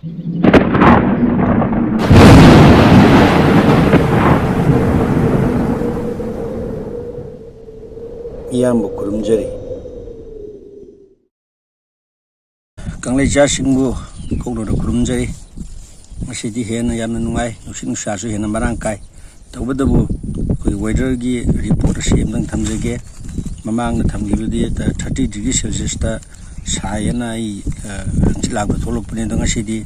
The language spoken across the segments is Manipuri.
ꯏꯌꯥꯝꯕ ꯈꯨꯔꯨꯝꯖꯔꯤ ꯀꯪꯂꯩꯆꯥꯁꯤꯡꯕꯨ ꯀꯧꯔꯨꯔ ꯈꯨꯔꯨꯝꯖꯔꯤ ꯉꯁꯤꯗꯤ ꯍꯦꯟꯅ ꯌꯥꯝꯅ ꯅꯨꯡꯉꯥꯏ ꯅꯨꯡꯁꯤꯠ ꯅꯨꯡꯁꯥꯁꯨ ꯍꯦꯟꯅ ꯃꯔꯥꯡ ꯀꯥꯏ ꯇꯧꯕꯇꯕꯨ ꯑꯩꯈꯣꯏ ꯋꯦꯗꯔꯒꯤ ꯔꯤꯄꯣꯔꯠ ꯑꯁꯤ ꯑꯃꯇꯪ ꯊꯝꯖꯒꯦ ꯃꯃꯥꯡꯗ ꯊꯝꯈꯤꯕꯗꯤ 30 ꯗꯤꯒ꯭ꯔꯤ ꯁꯦꯜꯁꯤꯌꯁꯇ ꯁꯥꯏꯌꯦꯅ ꯑꯩ ꯍꯪꯆꯤꯠ ꯂꯥꯡꯕ ꯊꯣꯛꯂꯛꯄꯅꯤ ꯑꯗꯣ ꯉꯁꯤꯗꯤ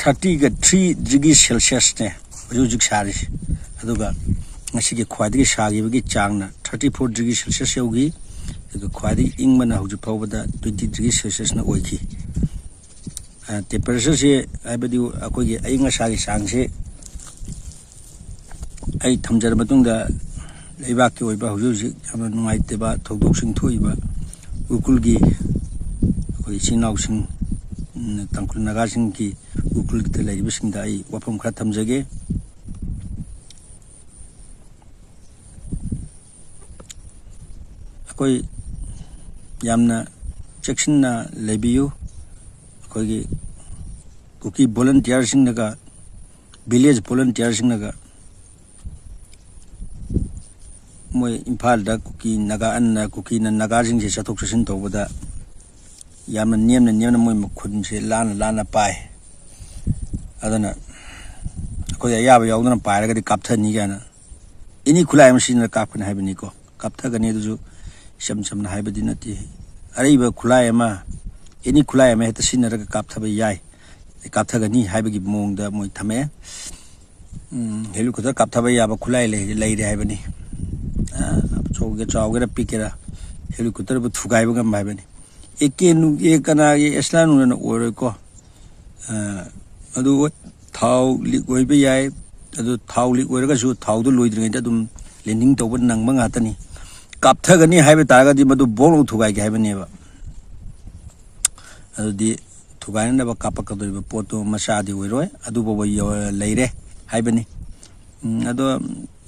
33 ꯗꯤꯒ꯭ꯔꯤ ꯁꯦꯜꯁꯤꯌꯁꯅꯦ ꯍꯧꯖꯤꯛ ꯍꯧꯖꯤꯛ ꯁꯥꯔꯤꯁꯤ ꯑꯗꯨꯒ ꯉꯁꯤꯒꯤ ꯈ꯭ꯋꯥꯏꯗꯒꯤ ꯁꯥꯈꯤꯕꯒꯤ ꯆꯥꯡꯅ 34 ꯗꯤꯒ꯭ꯔꯤ ꯁꯦꯜꯁꯤꯌꯁ ꯌꯧꯈꯤ ꯑꯗꯨꯒ ꯈ꯭ꯋꯥꯏꯗꯒꯤ ꯏꯪꯕꯅ ꯍꯧꯖꯤꯛ ꯐꯥꯎꯕꯗ 20 ꯗꯤꯒ꯭ꯔꯤ ꯁꯦꯜꯁꯤꯌꯁꯅ ꯑꯣꯏꯈꯤ ꯇꯦꯝꯄꯔꯦꯆꯔꯁꯤ ꯍꯥꯏꯕꯗꯤ ꯑꯩꯈꯣꯏꯒꯤ ꯑꯏꯪ ꯑꯁꯥꯒꯤ ꯆꯥꯡꯁꯤ ꯑꯩ ꯊꯝꯖꯔꯕ ꯃꯇꯨꯡꯗ ꯂꯩꯕꯥꯛꯀꯤ ꯑꯣꯏꯕ ꯍꯧꯖꯤꯛ ꯍꯧꯖꯤꯛ ꯌꯥꯝꯅ ꯅꯨꯡꯉꯥꯏꯇꯕ ꯊꯧꯗꯣꯛꯁꯤꯡ ꯊꯣꯛꯏꯕ ꯎꯈ꯭ꯔꯨꯜꯒꯤ ꯑꯩꯈꯣꯏ ꯏꯆꯤꯟ ꯏꯅꯥꯎꯁꯤꯡ ꯇꯥꯡꯈꯨꯜ ꯅꯥꯒꯥꯁꯤꯡꯒꯤ ꯎꯈ꯭ꯔꯨꯜꯒꯤꯗ ꯂꯩꯔꯤꯕꯁꯤꯡꯗ ꯑꯩ ꯋꯥꯐꯝ ꯈꯔ ꯊꯝꯖꯒꯦ ꯑꯩꯈꯣꯏ ꯌꯥꯝꯅ ꯆꯦꯛꯁꯤꯟꯅ ꯂꯩꯕꯤꯌꯨ ꯑꯩꯈꯣꯏꯒꯤ ꯀꯨꯀꯤ ꯚꯣꯂꯟꯇꯤꯌꯔꯁꯤꯡꯅꯒ ꯚꯤꯂꯦꯖ ꯚꯣꯂꯟꯇꯤꯌꯔꯁꯤꯡꯅꯒ ꯃꯣꯏ ꯏꯝꯐꯥꯜꯗ ꯀꯨꯀꯤꯅ ꯅꯥꯒꯥꯁꯤꯡꯁꯦ ꯆꯠꯊꯣꯛ ꯆꯠꯁꯤꯟ ꯇꯧꯕꯗ ꯌꯥꯝꯅ ꯅꯦꯝꯅ ꯃꯣꯏ ꯃꯈꯨꯟꯁꯦ ꯂꯥꯟꯅ ꯄꯥꯏ ꯑꯗꯨꯅ ꯑꯩꯈꯣꯏ ꯑꯌꯥꯕ ꯌꯥꯎꯗꯅ ꯄꯥꯏꯔꯒꯗꯤ ꯀꯥꯞꯊꯅꯤ ꯀꯥꯏꯅ ꯑꯦꯅꯤ ꯈꯨꯠꯂꯥꯏ ꯑꯃ ꯁꯤꯖꯤꯟꯅꯔ ꯀꯥꯞꯀꯅꯤ ꯍꯥꯏꯕꯅꯤꯀꯣ ꯀꯥꯞꯊꯒꯅꯤ ꯑꯗꯨꯁꯨ ꯏꯆꯝ ꯆꯝꯅ ꯍꯥꯏꯕꯗꯤ ꯅꯠꯇꯦ ꯑꯔꯩꯕ ꯈꯨꯠꯂꯥꯏ ꯑꯃ ꯑꯦꯅꯤ ꯈꯨꯠꯂꯥꯏ ꯑꯃ ꯍꯦꯛꯇ ꯁꯤꯖꯤꯟꯅꯔꯒ ꯀꯥꯞꯊꯕ ꯌꯥꯏ ꯀꯥꯞꯊꯒꯅꯤ ꯍꯥꯏꯕꯒꯤ ꯃꯑꯣꯡꯗ ꯃꯣꯏ ꯊꯝꯃꯛꯑꯦ ꯍꯦꯂꯤꯀꯣꯞꯇꯔ ꯀꯥꯞꯊꯕ ꯌꯥꯕ ꯈꯨꯠꯂꯥꯏ ꯂꯩꯔꯦ ꯍꯥꯏꯕꯅꯤ ꯆꯥꯎꯒꯦꯔꯥ ꯄꯤꯛꯀꯦꯔꯥ ꯍꯦꯂꯤꯀꯣꯞꯇꯔꯕꯨ ꯊꯨꯒꯥꯏꯕ ꯉꯝꯕ ꯍꯥꯏꯕꯅꯤ ꯀꯅꯥꯒꯤ ꯑꯦꯁꯂꯥ ꯅꯨꯡꯂꯥꯅ ꯑꯣꯏꯔꯣꯏꯀꯣ ꯑꯗꯨ ꯊꯥꯎ ꯂꯤꯛ ꯑꯣꯏꯕ ꯌꯥꯏ ꯑꯗꯨ ꯊꯥꯎ ꯂꯤꯛ ꯑꯣꯏꯔꯒꯁꯨ ꯊꯥꯎꯗꯨ ꯂꯣꯏꯗ꯭ꯔꯤꯉꯩꯗ ꯑꯗꯨꯝ ꯂꯦꯟꯗꯤꯡ ꯇꯧꯕ ꯅꯪꯕ ꯉꯥꯛꯇꯅꯤ ꯀꯥꯞꯊꯒꯅꯤ ꯍꯥꯏꯕ ꯇꯥꯔꯒꯗꯤ ꯃꯗꯨ ꯕꯣꯝ ꯊꯨꯒꯥꯏꯒꯦ ꯍꯥꯏꯕꯅꯦꯕ ꯑꯗꯨꯗꯤ ꯊꯨꯒꯥꯏꯅꯅꯕ ꯀꯥꯞꯄꯛꯀꯗꯧꯔꯤꯕ ꯄꯣꯠꯇꯨ ꯃꯆꯥꯗꯤ ꯑꯣꯏꯔꯣꯏ ꯑꯗꯨꯐꯥꯎꯕ ꯂꯩꯔꯦ ꯍꯥꯏꯕꯅꯤ ꯑꯗꯣ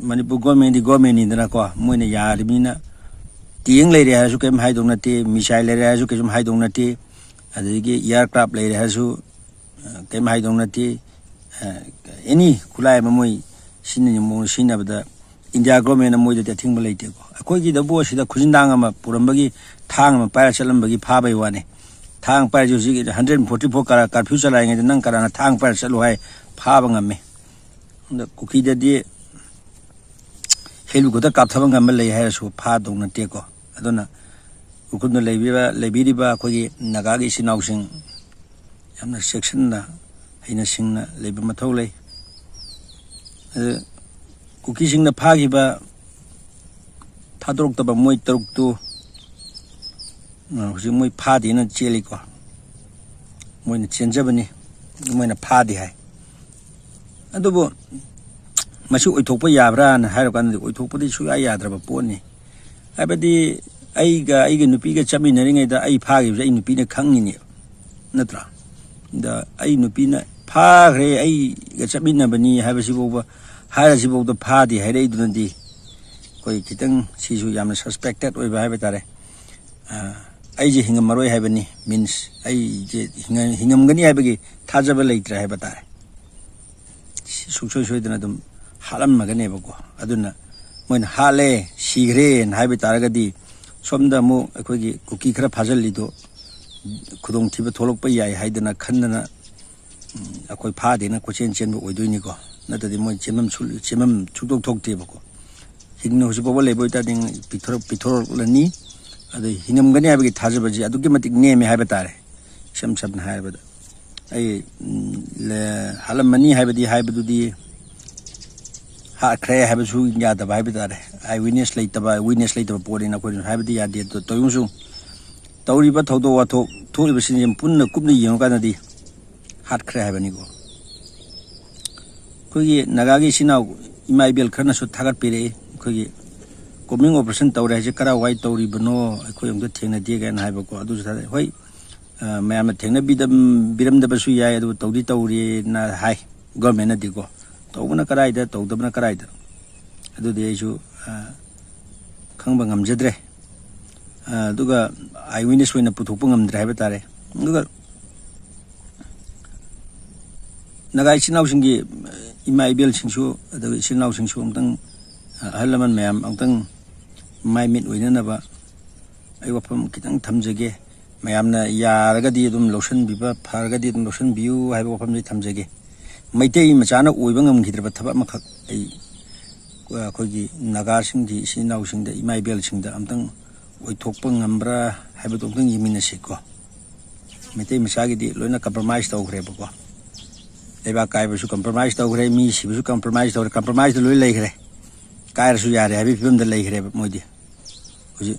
ꯃꯅꯤꯄꯨꯔ ꯒꯣꯔꯃꯦꯟꯅꯤꯗꯅꯀꯣ ꯃꯣꯏꯅ ꯌꯥꯔꯤꯕꯅꯤꯅ ꯇꯦꯡ ꯂꯩꯔꯦ ꯍꯥꯏꯔꯁꯨ ꯀꯔꯤꯝ ꯍꯥꯏꯗꯧ ꯅꯠꯇꯦ ꯃꯤꯁꯥꯏꯜ ꯂꯩꯔꯦ ꯍꯥꯏꯔꯁꯨ ꯀꯩꯁꯨꯝ ꯍꯥꯏꯗꯧ ꯅꯠꯇꯦ ꯑꯗꯒꯤ ꯏꯌꯥꯔꯀ꯭ꯔꯥꯐ ꯂꯩꯔꯦ ꯍꯥꯏꯔꯁꯨ ꯀꯔꯤꯝ ꯍꯥꯏꯗꯧ ꯅꯠꯇꯦ ꯑꯦꯅꯤ ꯈꯨꯠꯂꯥꯏ ꯑꯃ ꯃꯣꯏ ꯁꯤꯖꯤꯟꯅꯕꯗ ꯏꯟꯗꯤꯌꯥ ꯒꯣꯔꯃꯦꯟꯅ ꯃꯣꯏꯗꯗꯤ ꯑꯊꯤꯡꯕ ꯂꯩꯇꯦꯀꯣ ꯑꯩꯈꯣꯏꯒꯤꯗꯕꯨ ꯑꯁꯤꯗ ꯈꯨꯖꯤꯟꯗꯥꯡ ꯑꯃ ꯄꯨꯔꯝꯕꯒꯤ ꯊꯥꯡ ꯑꯃ ꯄꯥꯏꯔ ꯆꯠꯂꯝꯕꯒꯤ ꯐꯥꯕꯩ ꯋꯥꯅꯤ ꯊꯥꯡ ꯄꯥꯏꯔꯁꯤ ꯍꯧꯖꯤꯛ 144 ꯀꯥꯔꯐ꯭ꯌꯨ ꯆꯂꯥꯏꯉꯩꯗ ꯅꯪ ꯀꯅꯥꯅ ꯊꯥꯡ ꯄꯥꯏꯔ ꯆꯠꯂꯨ ꯍꯥꯏ ꯐꯥꯕ ꯉꯝꯃꯤ ꯑꯗ ꯀꯨꯀꯤꯗꯗꯤ ꯍꯦꯂꯤꯀꯣꯞꯇꯔ ꯀꯥꯞꯊꯕ ꯉꯝꯕ ꯂꯩ ꯍꯥꯏꯔꯁꯨ ꯐꯥꯗꯧ ꯅꯠꯇꯦꯀꯣ ꯑꯗꯨꯅ ꯎꯈ꯭ꯔꯨꯜꯗ ꯂꯩꯕꯤꯔꯤꯕ ꯑꯩꯈꯣꯏꯒꯤ ꯅꯥꯒꯥꯒꯤ ꯏꯆꯤꯟ ꯏꯅꯥꯎꯁꯤꯡ ꯌꯥꯝꯅ ꯆꯦꯛꯁꯤꯟꯅ ꯍꯩꯅ ꯁꯤꯡꯅ ꯂꯩꯕ ꯃꯊꯧ ꯂꯩ ꯀꯨꯀꯤꯁꯤꯡꯅ ꯐꯥꯈꯤꯕ ꯊꯥꯗꯣꯔꯛꯇꯕ ꯃꯣꯏ 6ꯇꯨ ꯍꯧꯖꯤꯛ ꯃꯣꯏ ꯐꯥꯗꯦꯅ ꯆꯦꯜꯂꯤꯀꯣ ꯃꯣꯏꯅ ꯆꯦꯟꯖꯕꯅꯤ ꯃꯣꯏꯅ ꯐꯥꯗꯦ ꯍꯥꯏ ꯑꯗꯨꯕꯨ ꯃꯁꯤ ꯑꯣꯏꯊꯣꯛꯄ ꯌꯥꯕ꯭ꯔꯥꯅ ꯍꯥꯏꯔꯀꯥꯟꯗꯗꯤ ꯑꯣꯏꯊꯣꯛꯄꯗꯤ ꯁꯨꯡꯌꯥ ꯌꯥꯗ꯭ꯔꯕ ꯄꯣꯠꯅꯤ ꯍꯥꯏꯕꯗꯤ ꯑꯩꯒ ꯅꯨꯄꯤꯒ ꯆꯠꯃꯤꯟꯅꯔꯤꯉꯩꯗ ꯑꯩ ꯐꯥꯈꯤꯕꯁꯦ ꯑꯩ ꯅꯨꯄꯤꯅ ꯈꯪꯉꯤꯅꯦꯕ ꯅꯠꯇ꯭ꯔꯥ ꯑꯗ ꯑꯩ ꯅꯨꯄꯤꯅ ꯐꯥꯈ꯭ꯔꯦ ꯑꯩꯒ ꯆꯠꯃꯤꯟꯅꯕꯅꯤ ꯍꯥꯏꯔꯁꯤꯐꯥꯎꯗ ꯐꯥꯗꯦ ꯍꯥꯏꯔꯛꯏꯗꯨꯅꯗꯤ ꯑꯩꯈꯣই ꯈꯤꯇꯪ ꯁꯤꯁꯨ ꯌꯥꯝꯅ ꯁꯁꯄꯦꯛꯇꯦꯠ ꯑꯣꯏꯕ ꯍꯥꯏꯕ ꯇꯥꯔꯦ ꯑꯩꯁꯦ ꯍꯤꯡꯉꯝꯃꯔꯣꯏ ꯍꯥꯏꯕꯅꯤ ꯃꯤꯟꯁ ꯑꯩꯁꯦ ꯍꯤꯡꯉꯝꯒꯅꯤ ꯍꯥꯏꯕꯒꯤ ꯊꯥꯖꯕ ꯂꯩꯇ꯭ꯔꯦ ꯍꯥꯏꯕ ꯇꯥꯔꯦ ꯁꯨꯡꯁꯣꯏ ꯁꯣꯏꯗꯅ ꯑꯗꯨꯝ ꯍꯥꯠꯂꯝꯃꯒꯅꯦꯕꯀꯣ ꯑꯗꯨꯅ ꯃꯣꯏꯅ ꯍꯥꯠꯂꯦ ꯁꯤꯈ꯭ꯔꯦꯅ ꯍꯥꯏꯕ ꯇꯥꯔꯒꯗꯤ ꯁꯣꯝꯗ ꯑꯃꯨꯛ ꯑꯩꯈꯣꯏꯒꯤ ꯀꯨꯀꯤ ꯈꯔ ꯐꯥꯖꯤꯜꯂꯤꯗꯣ ꯈꯨꯗꯣꯡꯊꯤꯕ ꯊꯣꯛꯂꯛꯄ ꯌꯥꯏ ꯍꯥꯏꯗꯅ ꯈꯟꯗꯅ ꯑꯩꯈꯣꯏ ꯐꯥꯗꯦꯅ ꯀꯣꯏꯆꯦꯟ ꯆꯦꯟꯕ ꯑꯣꯏꯗꯣꯏꯅꯤꯀꯣ ꯅꯠꯇ꯭ꯔꯗꯤ ꯃꯣꯏ ꯆꯦꯟꯐꯝ ꯁꯨꯛꯊꯣꯛ ꯊꯣꯛꯇꯦꯕꯀꯣ ꯍꯤꯡꯅ ꯍꯧꯖꯤꯛꯐꯥꯎꯕ ꯂꯩꯕ ꯑꯣꯏꯇꯥꯔꯗꯤ ꯄꯤꯊꯣꯔꯛꯂꯅꯤ ꯑꯗꯨ ꯍꯤꯡꯉꯝꯒꯅꯤ ꯍꯥꯏꯕꯒꯤ ꯊꯥꯖꯕꯁꯤ ꯑꯗꯨꯛꯀꯤ ꯃꯇꯤꯛ ꯅꯦꯝꯃꯦ ꯍꯥꯏꯕ ꯇꯥꯔꯦ ꯏꯁꯝ ꯁꯝꯅ ꯍꯥꯏꯔꯕꯗ ꯑꯩ ꯍꯥꯠꯂꯝꯃꯅꯤ ꯍꯥꯏꯕꯗꯨꯗꯤ ꯍꯥꯠꯈ꯭ꯔꯦ ꯍꯥꯏꯕꯁꯨ ꯌꯥꯗꯕ ꯍꯥꯏꯕ ꯇꯥꯔꯦ ꯋꯤꯠꯅꯦꯁ ꯂꯩꯇꯕ ꯄꯣꯠꯅꯤꯅ ꯑꯩꯈꯣꯏꯅ ꯍꯥꯏꯕꯗꯤ ꯌꯥꯗꯦ ꯑꯗꯣ ꯇꯧꯔꯤꯕꯁꯨ ꯇꯧꯔꯤꯕ ꯊꯧꯗꯣꯛ ꯋꯥꯊꯣꯛ ꯊꯣꯛꯏꯕꯁꯤꯡꯁꯦ ꯄꯨꯟꯅ ꯀꯨꯞꯅ ꯌꯦꯡꯉꯀꯥꯟꯗꯗꯤ ꯍꯥꯠꯈ꯭ꯔꯦ ꯍꯥꯏꯕꯅꯤꯀꯣ ꯑꯩꯈꯣꯏꯒꯤ ꯅꯥꯒꯥꯒꯤ ꯏꯆꯤꯟ ꯏꯅꯥꯎ ꯏꯃꯥ ꯏꯕꯦꯜ ꯈꯔꯅꯁꯨ ꯊꯥꯒꯠꯄꯤꯔꯛꯏ ꯑꯩꯈꯣꯏꯒꯤ ꯀꯣꯃꯤꯡ ꯑꯣꯄꯔꯦꯁꯟ ꯇꯧꯔꯦ ꯍꯥꯏꯁꯦ ꯀꯔꯥꯏꯋꯥꯏ ꯇꯧꯔꯤꯕꯅꯣ ꯑꯩꯈꯣꯏ ꯑꯝꯇ ꯊꯦꯡꯅꯗꯦ ꯀꯥꯏꯅ ꯍꯥꯏꯕꯀꯣ ꯑꯗꯨꯁꯨ ꯊꯥꯖꯩ ꯍꯣꯏ ꯃꯌꯥꯝꯅ ꯊꯦꯡꯅꯕꯤꯔꯝꯗꯕꯁꯨ ꯌꯥꯏ ꯑꯗꯨꯕꯨ ꯇꯧꯔꯤꯅ ꯍꯥꯏ ꯒꯣꯔꯃꯦꯟꯅꯗꯤꯀꯣ ꯇꯧꯕꯅ ꯀꯔꯥꯏꯗ ꯇꯧꯗꯕꯅ ꯀꯔꯥꯏꯗ ꯑꯗꯨꯗꯤ ꯑꯩꯁꯨ ꯈꯪꯕ ꯉꯝꯖꯗ꯭ꯔꯦ ꯑꯗꯨꯒ ꯑꯥꯏ ꯋꯤꯠꯅꯦꯁ ꯑꯣꯏꯅ ꯄꯨꯊꯣꯛꯄ ꯉꯝꯗ꯭ꯔꯦ ꯍꯥꯏꯕ ꯇꯥꯔꯦ ꯑꯗꯨꯒ nagai sinau singi imai bel singsu adu sinau singsu amtang halaman mayam amtang mai mit oina na ba ai wapam kitang thamjage mayamna yaragadi dum lotion biba pharagadi dum lotion biu haiba wapam ni thamjage maitei machana oiba ngam khidraba thaba makhak ai khogi nagar singdi sinau singda imai bel singda amtang oithokpa ngambra haiba dum yiminase ko maitei machagidi loina compromise tawgre ba ko eba kai bu compromise tawgre mi si bu compromise tawgre compromise loi leigre kai su yare habi film da leigre moidi hoji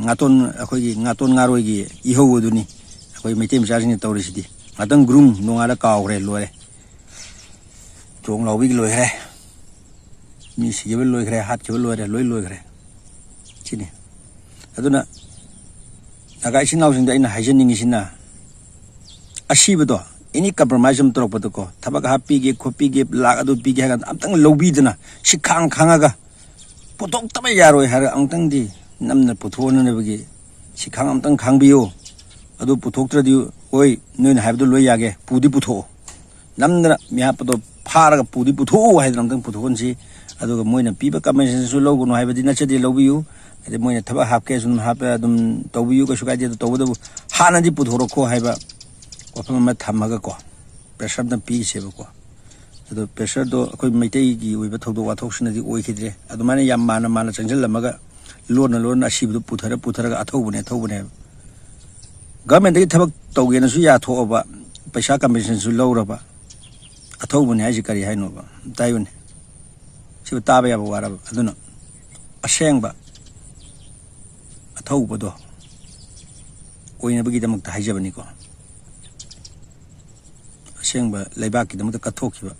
ngaton akhoi ngaton ngaroi gi iho duni akhoi maitei machagini tawri sidi ngatang grum nongala kawgre lore chong lawi loigre mi si yebel loigre hat chebel loigre chini aduna nagai sinau singda ina haijeningi sina asibado any compromise am torok ko thabak happy ge khopi ge lag adu pi ge hagan amtang lobi dana sikhang khangaga potok tabai yaroi har amtang di namna puthona ne bagi sikhang amtang khangbiyo adu puthok tradi oi noin habdu loi yage pudi putho namna miha pado pharaga pudi putho haidram tang puthon si adu moina piba commission su loguno haibadi nachadi lobiyu ade moina thaba hapke sun hapa adum tobiyu ka sukai de tobudu hana di puthoro ko haiba wafam ma thamaga ko pressure da pi seba ko ado pressure do akoi maitei gi oiba thodo wathok sina di oi khidre adu mane yam mana changjal lamaga lona asibu puthara athobune government gi thabak tawgena su ya thoba paisa commission su lawraba athobune haji kari haino ba tayune sibu taba ya wara aduna asengba athobado oina bagi damak ta haijabani ko asengba leibak ki damak kathokhiba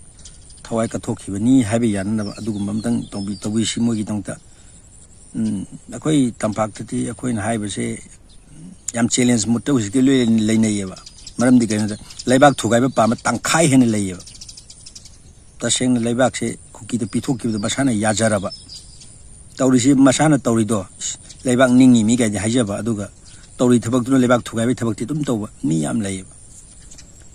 thawai kathokhiba ni haibe yanna adugum amtang tobi simogi dongta akoi tampak tati akoi na haibe se yam challenge mutta usike leinayeba maram di kaina leibak thugai ba pama tangkhai hen leiba taseng leibak se khuki de pithokki de masana yajaraba tawri si masana tawri do leibak ningi mi ga haijaba aduga tawri thabak tu leibak thugai ba thabak ti tum tawba mi yam leiba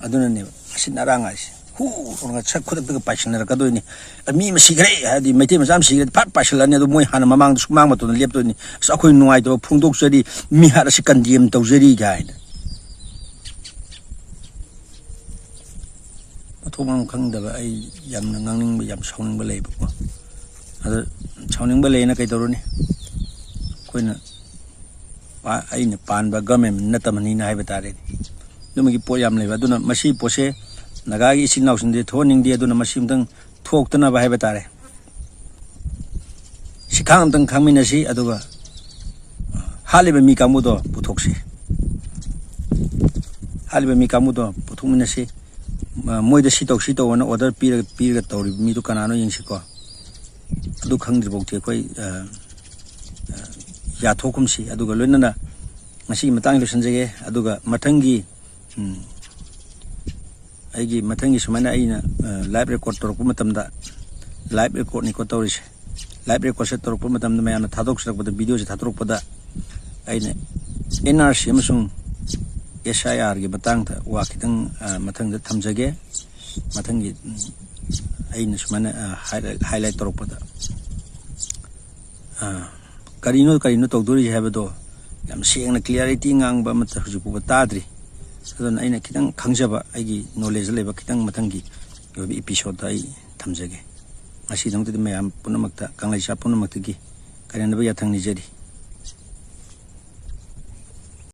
aduna ne asinaranga si hu onga chakhudak de paishner ka doini mi ma sigre hadi mete ma jam sigre pat paishlan ne do moi hana mamang sumang ma to lep to ni sa khoi nuai to phungdok sari mi har si kandiem tawjeri gain athomang khangdaba ai yam ngangning ba yam sauning ba leiba ko ada sauning ba leina kai toroni koina pa ai ne pan ba government natamani na hai batare numagi po yam leiba duna masi pose nagagi sinau sinde thoning di aduna masim tang thoktana ba hai batare sikhang tang khangmina si aduga haliba mi kamudo puthokse haliba mi kamudo puthumina si moida si to na order pira tawri mi du kanano yingsi ko adu khangdri bokte koi ya thokum si aduga loinana ngasi matang lo sanjege aduga mathangi aigi mathangi sumana aina live record torok matamda live record ni ko tawrise live record se torok matamda mayana thadok srak pada video se thadok pada aina NRC amasung SIR gi batang ta wa kitang mathang da thamjage mathangi aina sumana highlight torok pada karino tawduri habado yam sengna clarity ngang ba mat hujupu batadri adon aina kitang khangjaba aigi knowledge leba kitang mathangi yobi episode ai thamjage asi dongte mayam punamakta kanglai sa punamakta gi karena ba yathang ni jari